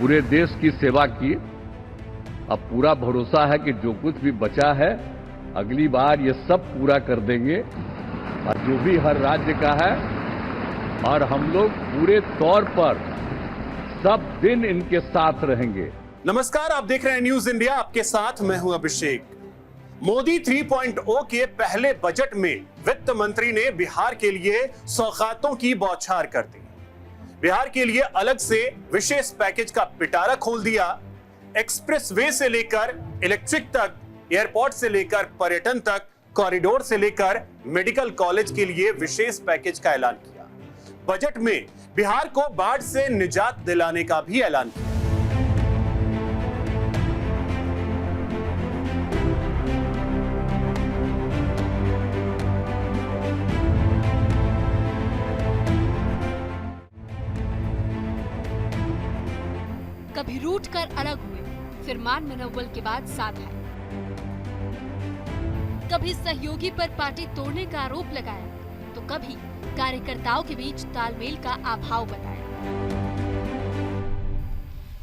पूरे देश की सेवा की। अब पूरा भरोसा है कि जो कुछ भी बचा है अगली बार ये सब पूरा कर देंगे, और जो भी हर राज्य का है, और हम लोग पूरे तौर पर सब दिन इनके साथ रहेंगे। नमस्कार, आप देख रहे हैं न्यूज इंडिया, आपके साथ मैं हूं अभिषेक। मोदी 3.0 के पहले बजट में वित्त मंत्री ने बिहार के लिए सौगातों की बौछार कर दी। बिहार के लिए अलग से विशेष पैकेज का पिटारा खोल दिया। एक्सप्रेसवे से लेकर इलेक्ट्रिक तक, एयरपोर्ट से लेकर पर्यटन तक, कॉरिडोर से लेकर मेडिकल कॉलेज के लिए विशेष पैकेज का ऐलान किया। बजट में बिहार को बाढ़ से निजात दिलाने का भी ऐलान किया। कभी रूठ कर अलग हुए, फिर मान मनोबल के बाद साथ आए। कभी सहयोगी पर पार्टी तोड़ने का आरोप लगाया, तो कभी कार्यकर्ताओं के बीच तालमेल का अभाव बताया।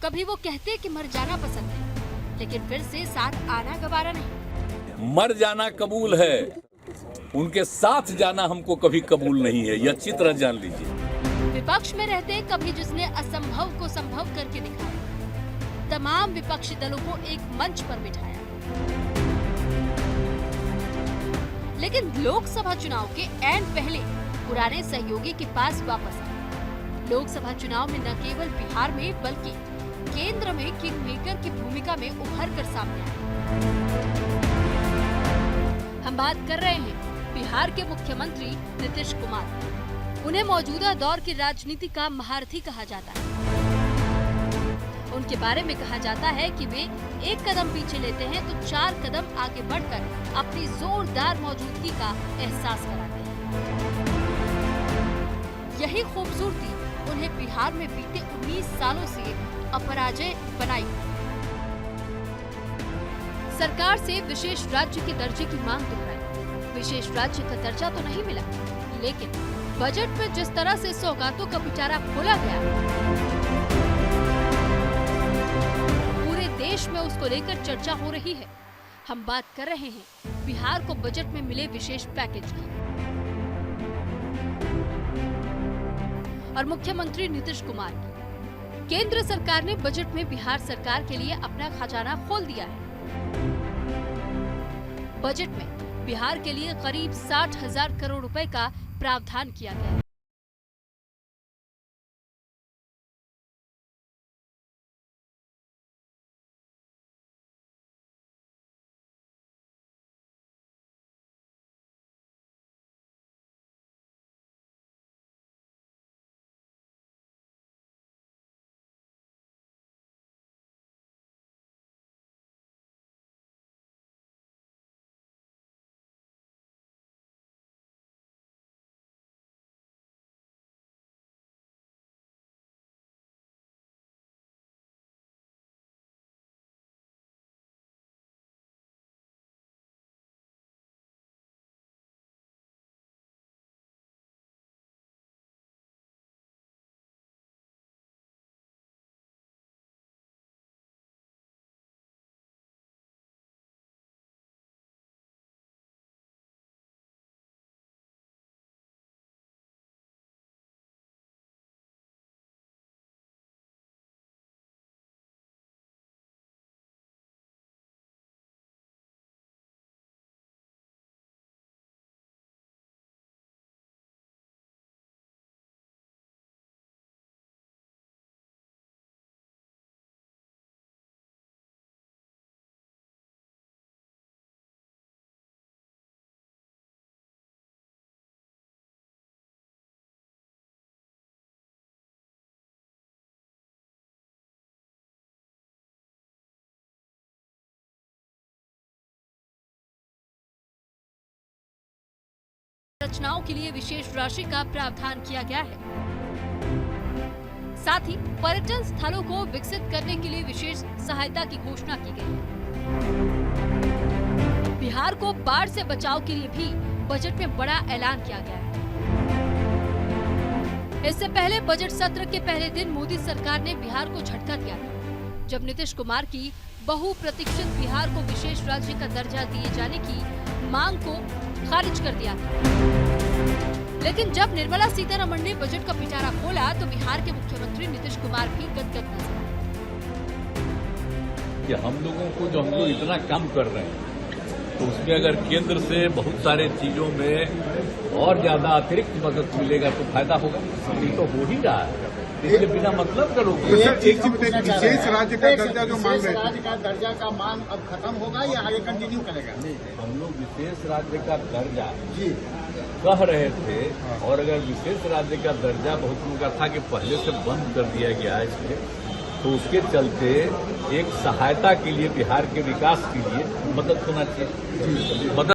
कभी वो कहते कि मर जाना पसंद है, लेकिन फिर से साथ आना गवारा नहीं। मर जाना कबूल है, उनके साथ जाना हमको कभी कबूल नहीं है, यह अच्छी तरह जान लीजिए। विपक्ष में रहते कभी जिसने असंभव को संभव करके दिखाया, तमाम विपक्षी दलों को एक मंच पर बिठाया। लेकिन लोकसभा चुनाव के ऐन पहले पुराने सहयोगी के पास वापस आए। लोकसभा चुनाव में न केवल बिहार में बल्कि केंद्र में किंग मेकर की भूमिका में उभर कर सामने आए। हम बात कर रहे हैं बिहार के मुख्यमंत्री नीतीश कुमार। उन्हें मौजूदा दौर की राजनीति का महारथी कहा जाता है। उनके बारे में कहा जाता है कि वे एक कदम पीछे लेते हैं तो 4 कदम आगे बढ़कर अपनी जोरदार मौजूदगी का एहसास कराते हैं। यही खूबसूरती उन्हें बिहार में बीते 19 सालों से अपराजय बनाई। सरकार से विशेष राज्य के दर्जे की मांग दोहराई। विशेष राज्य का दर्जा तो नहीं मिला, लेकिन बजट में जिस तरह से सौगातों का पिटारा खोला गया, पूरे देश में उसको लेकर चर्चा हो रही है। हम बात कर रहे हैं बिहार को बजट में मिले विशेष पैकेज की। और मुख्यमंत्री नीतीश कुमार की। केंद्र सरकार ने बजट में बिहार सरकार के लिए अपना खजाना खोल दिया है। बजट में बिहार के लिए करीब 60,000 करोड़ रुपए का प्रावधान किया गया है। रचनाओं के लिए विशेष राशि का प्रावधान किया गया है। साथ ही पर्यटन स्थलों को विकसित करने के लिए विशेष सहायता की घोषणा की गई है। बिहार को बाढ़ से बचाव के लिए भी बजट में बड़ा ऐलान किया गया है। इससे पहले बजट सत्र के पहले दिन मोदी सरकार ने बिहार को झटका दिया था। जब नीतीश कुमार की बहुप्रतीक्षित बिहार को विशेष राज्य का दर्जा दिए जाने की मांग को खारिज कर दिया था। लेकिन जब निर्मला सीतारमण ने बजट का पिटारा खोला तो बिहार के मुख्यमंत्री नीतीश कुमार भी गदगद नजर आए। कि हम लोगों को जो हम लोग इतना काम कर रहे हैं तो उसमें अगर केंद्र से बहुत सारे चीजों में और ज्यादा अतिरिक्त मदद मिलेगा तो फायदा होगा। ये तो हो ही रहा है, इसलिए बिना मतलब करोगे। विशेष राज्य का दर्जा जो मांग रहे थे, राज्य का दर्जा का मांग अब खत्म होगा या आगे कंटिन्यू करेगा? हम लोग विशेष राज्य का दर्जा कह रहे थे, और अगर विशेष राज्य का दर्जा बहुत लोगों का था कि पहले से बंद कर दिया गया है इसलिए, तो उसके चलते एक सहायता के लिए बिहार के विकास के लिए मदद होना चाहिए। मदद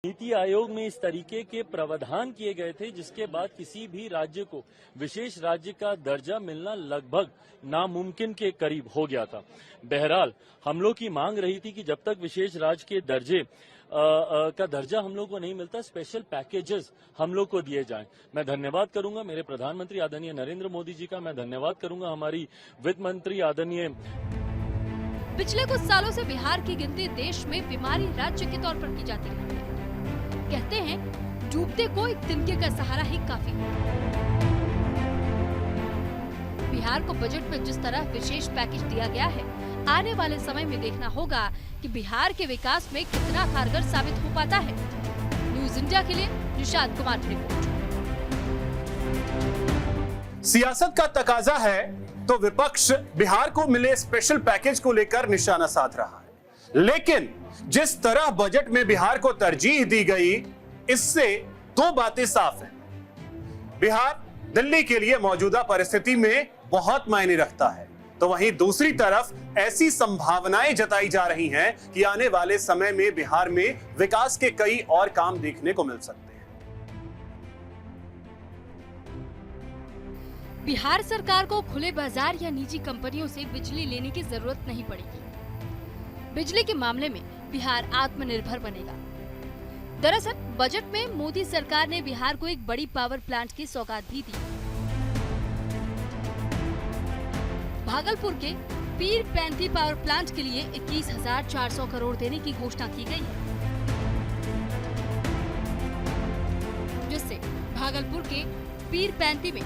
नीति आयोग में इस तरीके के प्रावधान किए गए थे जिसके बाद किसी भी राज्य को विशेष राज्य का दर्जा मिलना लगभग नामुमकिन के करीब हो गया था। बहरहाल हम लोग की मांग रही थी कि जब तक विशेष राज्य के दर्जे का दर्जा हम लोग को नहीं मिलता, स्पेशल पैकेजेस हम लोग को दिए जाएं। मैं धन्यवाद करूंगा मेरे प्रधानमंत्री आदरणीय नरेंद्र मोदी जी का, मैं धन्यवाद करूंगा हमारी वित्त मंत्री आदरणीय। पिछले कुछ सालों से बिहार की गिनती देश में बीमारी राज्य के तौर पर की जाती रही है। कहते हैं डूबते को एक तिनके का सहारा ही काफी है। बिहार को बजट में जिस तरह विशेष पैकेज दिया गया है, आने वाले समय में देखना होगा कि बिहार के विकास में कितना कारगर साबित हो पाता है। न्यूज इंडिया के लिए निशांत कुमार की रिपोर्ट। सियासत का तकाजा है तो विपक्ष बिहार को मिले स्पेशल पैकेज को लेकर निशाना साध रहा है, लेकिन जिस तरह बजट में बिहार को तरजीह दी गई, इससे दो बातें साफ हैं। बिहार दिल्ली के लिए मौजूदा परिस्थिति में बहुत मायने रखता है, तो वहीं दूसरी तरफ ऐसी संभावनाएं जताई जा रही हैं कि आने वाले समय में बिहार में विकास के कई और काम देखने को मिल सकते हैं। बिहार सरकार को खुले बाजार या निजी कंपनियों से बिजली लेने की जरूरत नहीं पड़ेगी। बिजली के मामले में बिहार आत्मनिर्भर बनेगा। दरअसल बजट में मोदी सरकार ने बिहार को एक बड़ी पावर प्लांट की सौगात भी दी। भागलपुर के पीरपैंती पावर प्लांट के लिए 21,400 करोड़ देने की घोषणा की गई है, जिससे भागलपुर के पीरपैंती में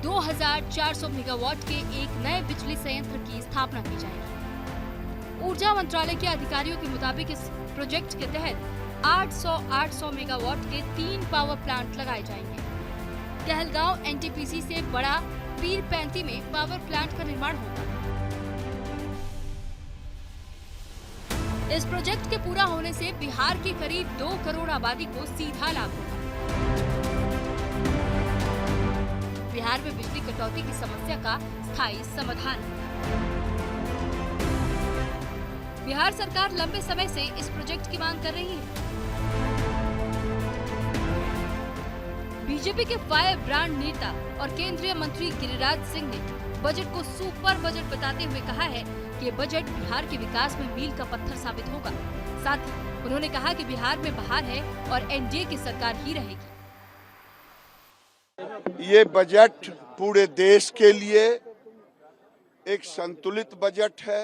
2,400 मेगावाट के एक नए बिजली संयंत्र की स्थापना की जाएगी। ऊर्जा मंत्रालय के अधिकारियों के मुताबिक इस प्रोजेक्ट के तहत 800 मेगावाट के 3 पावर प्लांट लगाए जाएंगे। कहलगांव एनटीपीसी से बड़ा पीरपैंती में पावर प्लांट का निर्माण होगा। इस प्रोजेक्ट के पूरा होने से बिहार की करीब 2 करोड़ आबादी को सीधा लाभ होगा। बिहार में बिजली कटौती की समस्या का स्थायी समाधान। बिहार सरकार लंबे समय से इस प्रोजेक्ट की मांग कर रही है। बीजेपी के फायर ब्रांड नेता और केंद्रीय मंत्री गिरिराज सिंह ने बजट को सुपर बजट बताते हुए कहा है कि बजट बिहार के विकास में मील का पत्थर साबित होगा। साथ ही उन्होंने कहा कि बिहार में बहार है और एनडीए की सरकार ही रहेगी। ये बजट पूरे देश के लिए एक संतुलित बजट है,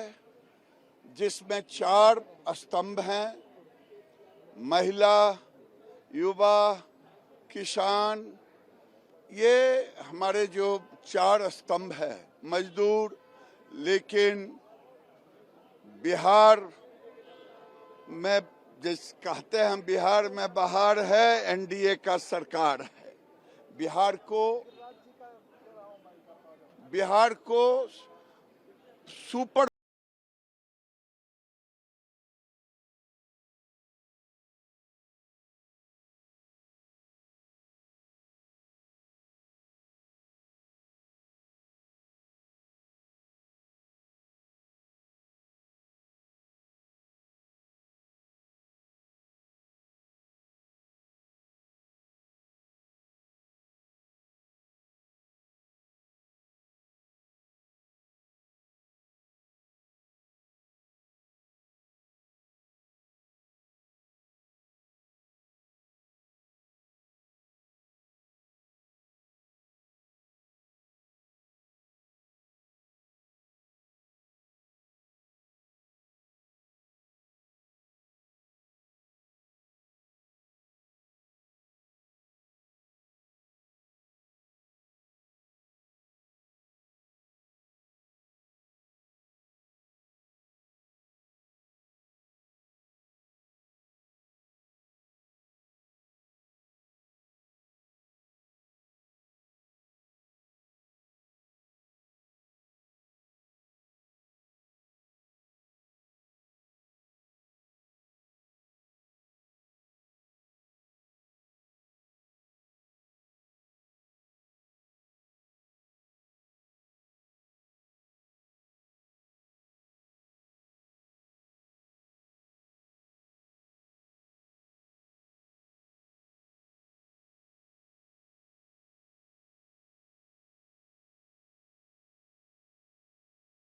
जिसमें 4 स्तंभ हैं: महिला, युवा, किसान। ये हमारे जो 4 स्तंभ है, मजदूर। लेकिन बिहार में जिस कहते हैं हम, बिहार में बहार है, एनडीए का सरकार है। बिहार को सुपर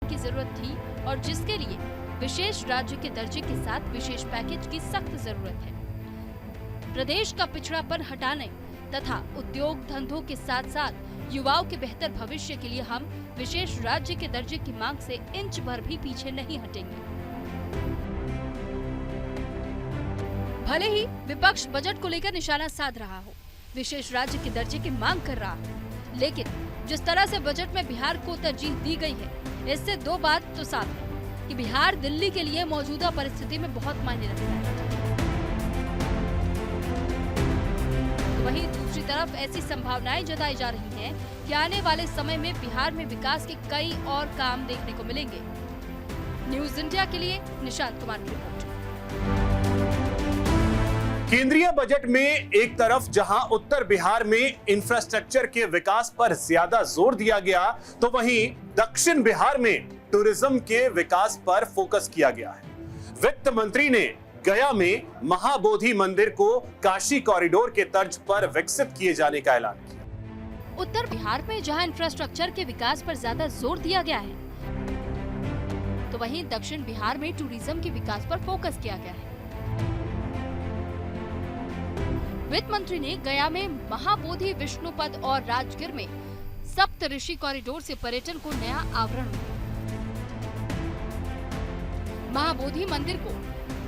की जरूरत थी और जिसके लिए विशेष राज्य के दर्जे के साथ विशेष पैकेज की सख्त जरूरत है। प्रदेश का पिछड़ापन हटाने तथा उद्योग धंधों के साथ साथ युवाओं के बेहतर भविष्य के लिए हम विशेष राज्य के दर्जे की मांग से इंच भर भी पीछे नहीं हटेंगे। भले ही विपक्ष बजट को लेकर निशाना साध रहा हो, विशेष राज्य के दर्जे की मांग कर रहा हो, लेकिन जिस तरह से बजट में बिहार को तरजीह दी गई है, इससे 2 बात तो साफ है कि बिहार दिल्ली के लिए मौजूदा परिस्थिति में बहुत मायने रखता है। तो वहीं दूसरी तरफ ऐसी संभावनाएं जताई जा रही हैं कि आने वाले समय में बिहार में विकास के कई और काम देखने को मिलेंगे। न्यूज इंडिया के लिए निशांत कुमार की रिपोर्ट। केंद्रीय बजट में एक तरफ जहां उत्तर बिहार में इंफ्रास्ट्रक्चर के विकास पर ज्यादा जोर दिया गया, तो वहीं दक्षिण बिहार में टूरिज्म के विकास पर फोकस किया गया है। वित्त मंत्री ने गया में महाबोधि मंदिर को काशी कॉरिडोर के तर्ज पर विकसित किए जाने का ऐलान किया। उत्तर बिहार में जहां इंफ्रास्ट्रक्चर के विकास पर ज्यादा जोर दिया गया है, तो वहीं दक्षिण बिहार में टूरिज्म के विकास पर फोकस किया गया है। वित्त मंत्री ने गया में महाबोधि विष्णुपद और राजगीर में सप्त ऋषि कॉरिडोर से पर्यटन को नया आवरण मिला। महाबोधि मंदिर को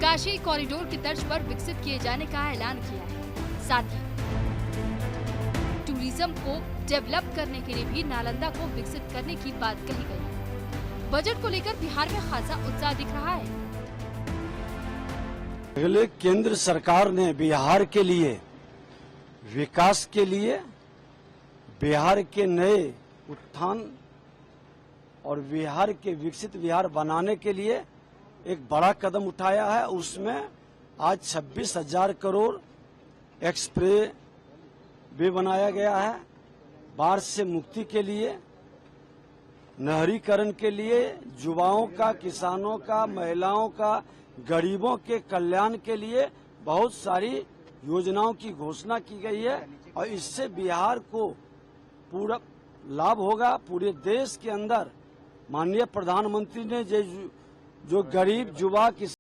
काशी कॉरिडोर की तर्ज पर विकसित किए जाने का ऐलान किया है। साथ ही टूरिज्म को डेवलप करने के लिए भी नालंदा को विकसित करने की बात कही गई। बजट को लेकर बिहार में खासा उत्साह दिख रहा है। पहले केंद्र सरकार ने बिहार के लिए विकास के लिए, बिहार के नए उत्थान और बिहार के विकसित बिहार बनाने के लिए एक बड़ा कदम उठाया है। उसमें आज 26,000 करोड़ एक्सप्रेस वे बनाया गया है। बाढ़ से मुक्ति के लिए, नहरीकरण के लिए, युवाओं का, किसानों का, महिलाओं का, गरीबों के कल्याण के लिए बहुत सारी योजनाओं की घोषणा की गई है और इससे बिहार को पूरा लाभ होगा। पूरे देश के अंदर माननीय प्रधानमंत्री ने जो गरीब युवा की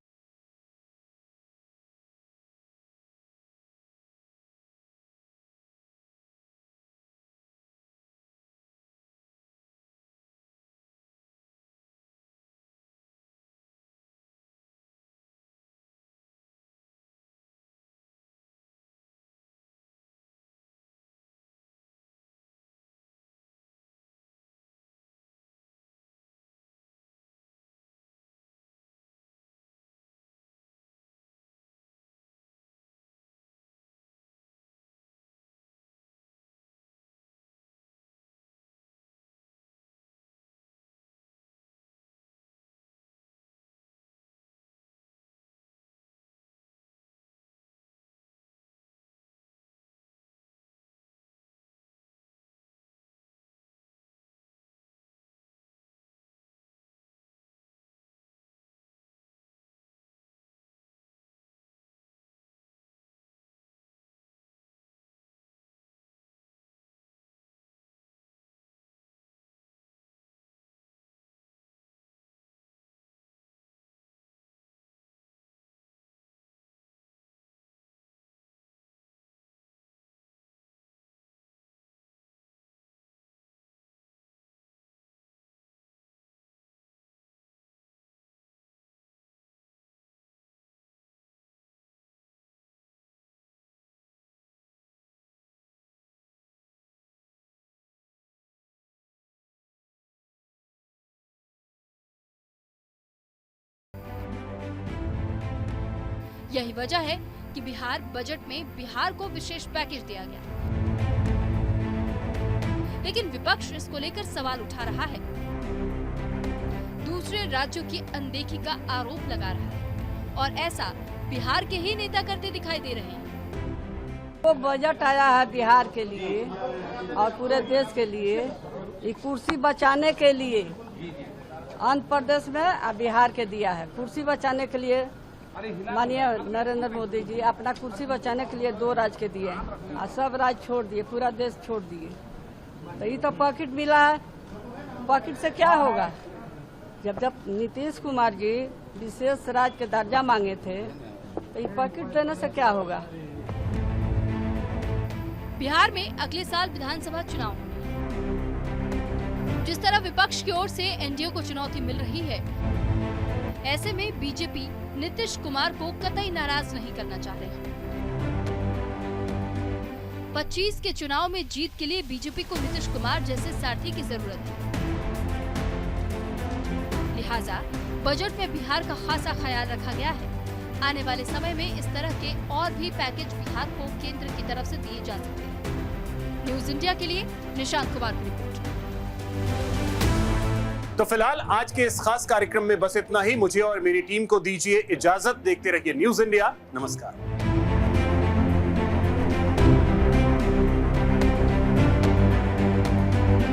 यही वजह है कि बिहार बजट में बिहार को विशेष पैकेज दिया गया। लेकिन विपक्ष इसको लेकर सवाल उठा रहा है, दूसरे राज्यों की अनदेखी का आरोप लगा रहा है और ऐसा बिहार के ही नेता करते दिखाई दे रहे हैं। वो बजट आया है बिहार के लिए और पूरे देश के लिए, ये कुर्सी बचाने के लिए आंध्र प्रदेश में और बिहार के दिया है। कुर्सी बचाने के लिए माननीय नरेंद्र मोदी जी अपना कुर्सी बचाने के लिए 2 राज्य के दिए हैं और सब राज्य छोड़ दिए, पूरा देश छोड़ दिए। तो ये तो पॉकेट मिला है, पॉकेट से क्या होगा? जब नीतीश कुमार जी विशेष राज्य के दर्जा मांगे थे तो ये पॉकेट देने से क्या होगा? बिहार में अगले साल विधानसभा चुनाव होंगे। जिस तरह विपक्ष की ओर से एनडीए को चुनौती मिल रही है, ऐसे में बीजेपी नीतीश कुमार को कतई नाराज नहीं करना चाह रहे। 25 के चुनाव में जीत के लिए बीजेपी को नीतीश कुमार जैसे सारथी की जरूरत है। लिहाजा बजट में बिहार का खासा ख्याल रखा गया है। आने वाले समय में इस तरह के और भी पैकेज बिहार को केंद्र की तरफ से दिए जा सकते हैं। न्यूज इंडिया के लिए निशांत कुमार की रिपोर्ट। तो फिलहाल आज के इस खास कार्यक्रम में बस इतना ही। मुझे और मेरी टीम को दीजिए इजाजत। देखते रहिए न्यूज इंडिया। नमस्कार।